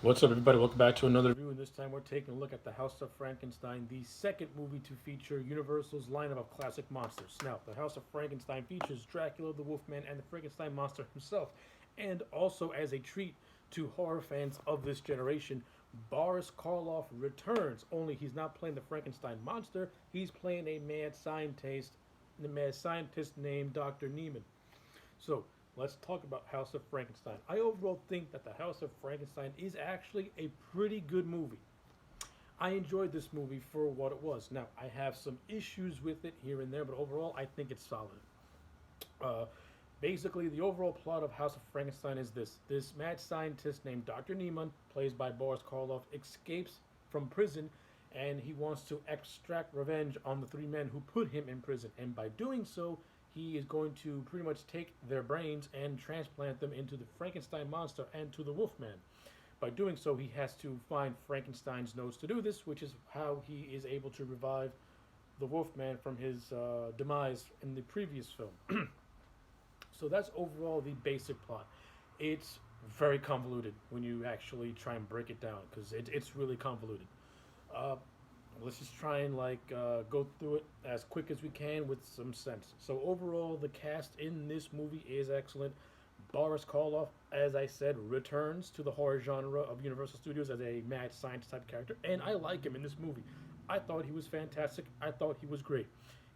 What's up, everybody? Welcome back to another review. And this time we're taking a look at The House of Frankenstein, the second movie to feature Universal's lineup of classic monsters. Now, The House of Frankenstein features Dracula, the Wolfman, and the Frankenstein monster himself. And also, as a treat to horror fans of this generation, Boris Karloff returns. Only he's not playing the Frankenstein monster; he's playing the mad scientist named Dr. Neiman. So let's talk about House of Frankenstein. I overall think that The House of Frankenstein is actually a pretty good movie. I enjoyed this movie for what it was. Now, I have some issues with it here and there, but overall, I think it's solid. Uh, Basically, the overall plot of House of Frankenstein is this: this mad scientist named Dr. Neiman, plays by Boris Karloff, escapes from prison and he wants to extract revenge on the three men who put him in prison. And by doing so, he is going to pretty much take their brains and transplant them into the Frankenstein monster and to the Wolfman. By doing so, he has to find Frankenstein's nose to do this, which is how he is able to revive the Wolfman from his demise in the previous film. So that's overall the basic plot. It's very convoluted when you actually try and break it down because it's really convoluted. Uh, let's just try and go through it as quick as we can with some sense. So overall, the cast in this movie is excellent. Boris Karloff, as I said, returns to the horror genre of Universal Studios as a mad science type character, and I like him in this movie. I thought he was fantastic. I thought he was great.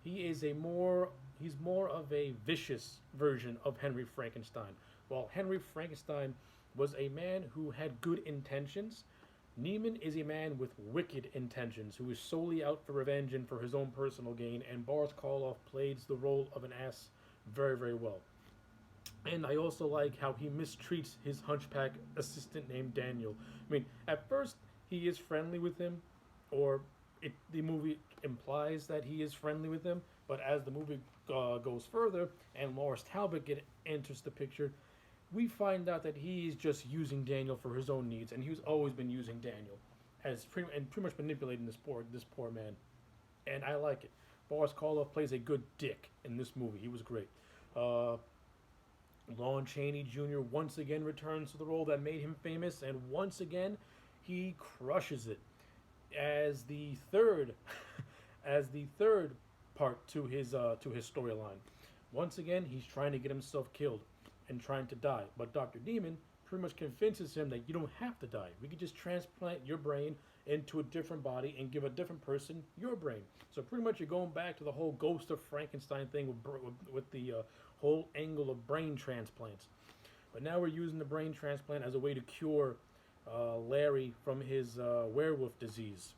He is a more he's more of a vicious version of Henry Frankenstein. While Henry Frankenstein was a man who had good intentions, Neiman is a man with wicked intentions who is solely out for revenge and for his own personal gain, and Boris Karloff plays the role of an ass very, very well. And I also like how he mistreats his hunchback assistant named Daniel. I mean, at first he is friendly with him, or the movie implies that he is friendly with him, but as the movie goes further and Morris Talbot enters the picture, we find out that he's just using Daniel for his own needs, and he's always been using Daniel and pretty much manipulating this poor man. And I like it. Boris Karloff plays a good dick in this movie. He was great. Uh, Lon Chaney Jr. once again returns to the role that made him famous, and once again he crushes it as the third as the third part to his storyline. Once again, he's trying to get himself killed and trying to die, but Dr. Demon pretty much convinces him that you don't have to die. We could just transplant your brain into a different body and give a different person your brain. So pretty much you're going back to the whole ghost of Frankenstein thing with the whole angle of brain transplants. But now we're using the brain transplant as a way to cure Larry from his werewolf disease.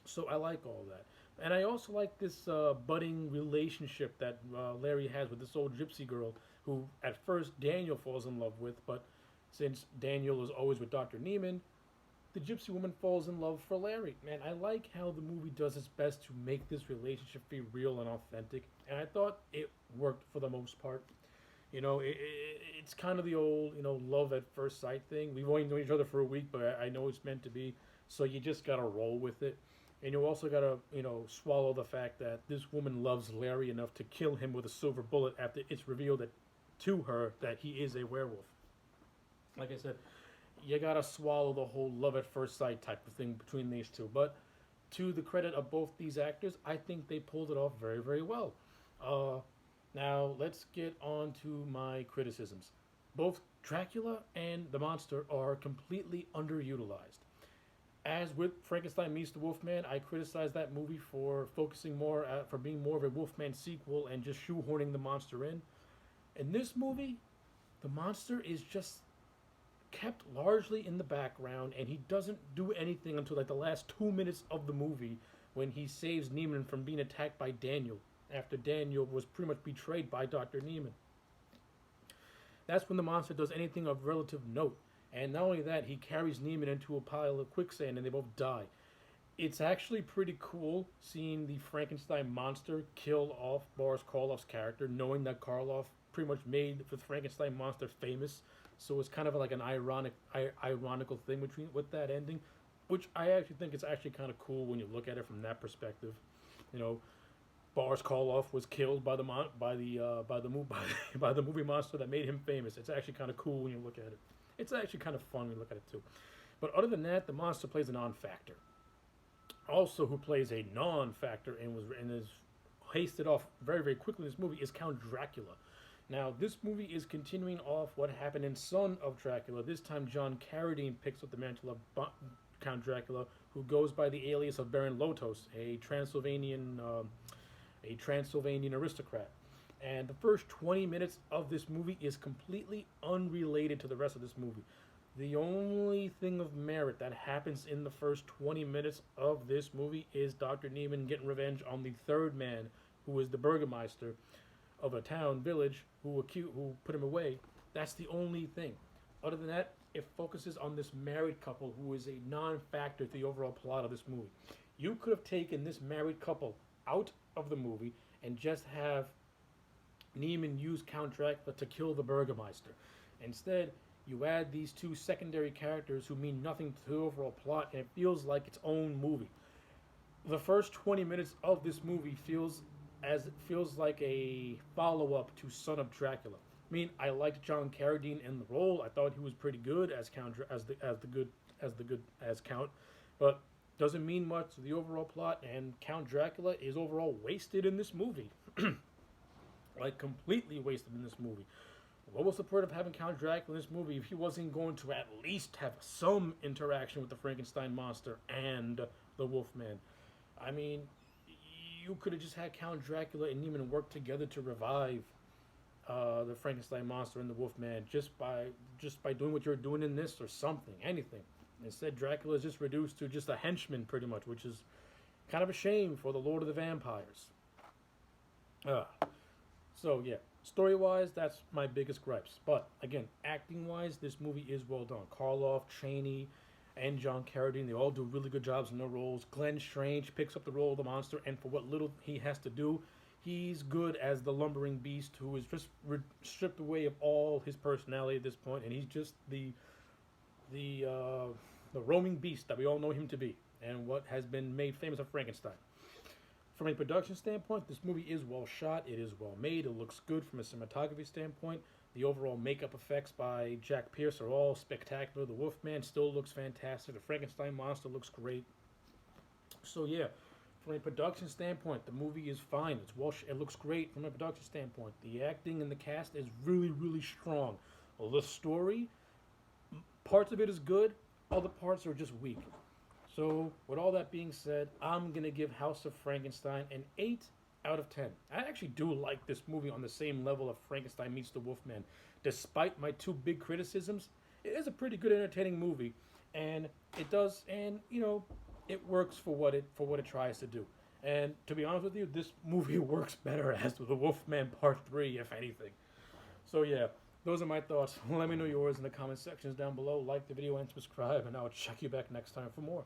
So I like all that. And I also like this budding relationship that Larry has with this old gypsy girl who at first Daniel falls in love with, but since Daniel is always with Dr. Neiman, the gypsy woman falls in love for Larry. Man, I like how the movie does its best to make this relationship feel real and authentic, and I thought it worked for the most part. It's kind of the old, love at first sight thing. We've only known each other for a week, but I know it's meant to be. So you just gotta roll with it, and you also gotta, swallow the fact that this woman loves Larry enough to kill him with a silver bullet after it's revealed to her that he is a werewolf. Like I said, you gotta swallow the whole love at first sight type of thing between these two. But to the credit of both these actors, I think they pulled it off very, very well. Uh, Now, let's get on to my criticisms. Both Dracula and the monster are completely underutilized. As with Frankenstein Meets the Wolfman, I criticized that movie for focusing more, for being more of a Wolfman sequel and just shoehorning the monster in. In this movie, the monster is just kept largely in the background, and he doesn't do anything until like the last 2 minutes of the movie when he saves Neiman from being attacked by Daniel after Daniel was pretty much betrayed by Dr. Neiman. That's when the monster does anything of relative note. And not only that, he carries Neiman into a pile of quicksand and they both die. It's actually pretty cool seeing the Frankenstein monster kill off Boris Karloff's character, knowing that Karloff pretty much made the Frankenstein monster famous. So it's kind of like an ironical thing between with that ending, which I actually think is actually kind of cool when you look at it from that perspective. You know, Boris Karloff was killed by the by the by the movie monster that made him famous. It's actually kind of cool when you look at it. It's actually kind of fun when you look at it too. But other than that, the monster plays a non-factor. Also, who plays a non-factor and is hasted off very quickly in this movie is Count Dracula. Now, this movie is continuing off what happened in Son of Dracula. This time, John Carradine picks up the mantle of Count Dracula, who goes by the alias of Baron Lotos, a Transylvanian aristocrat. And the first 20 minutes of this movie is completely unrelated to the rest of this movie. The only thing of merit that happens in the first 20 minutes of this movie is Dr. Neiman getting revenge on the third man, who is the Burgermeister of a village, who put him away. That's the only thing. Other than that, it focuses on this married couple who is a non-factor to the overall plot of this movie. You could have taken this married couple out of the movie and just have Neiman use Count Dracula to kill the Burgermeister. Instead, you add these two secondary characters who mean nothing to the overall plot, and it feels like its own movie. The first 20 minutes of this movie feels like a follow-up to Son of Dracula. I mean, I liked John Carradine in the role. I thought he was pretty good as Count, but doesn't mean much to the overall plot. And Count Dracula is overall wasted in this movie. Like, completely wasted in this movie. What was the point of having Count Dracula in this movie if he wasn't going to at least have some interaction with the Frankenstein monster and the Wolfman? I mean, you could have just had Count Dracula and Neiman work together to revive the Frankenstein monster and the Wolfman just by doing what you're doing in this or something, anything. Instead, Dracula is just reduced to just a henchman, pretty much, which is kind of a shame for the Lord of the Vampires. So, yeah, story-wise, that's my biggest gripes. But, again, acting-wise, this movie is well done. Karloff, Chaney, and John Carradine, they all do really good jobs in their roles. Glenn Strange picks up the role of the monster, and for what little he has to do, he's good as the lumbering beast who is just stripped away of all his personality at this point, and he's just the roaming beast that we all know him to be, and what has been made famous of Frankenstein. From a production standpoint, this movie is well shot. It is well made. It looks good from a cinematography standpoint. The overall makeup effects by Jack Pierce are all spectacular. The Wolfman still looks fantastic. The Frankenstein monster looks great. So yeah, from a production standpoint, the movie is fine. It looks great from a production standpoint. The acting and the cast is really strong. The story, parts of it is good. Other parts are just weak. So, with all that being said, I'm going to give House of Frankenstein an 8 out of 10. I actually do like this movie on the same level of Frankenstein meets the Wolfman. Despite my two big criticisms, it is a pretty good entertaining movie, and it works for what it tries to do. And to be honest with you, this movie works better as The Wolfman Part 3, if anything. So yeah, those are my thoughts. Let me know yours in the comment sections down below. Like the video and subscribe, and I'll check you back next time for more.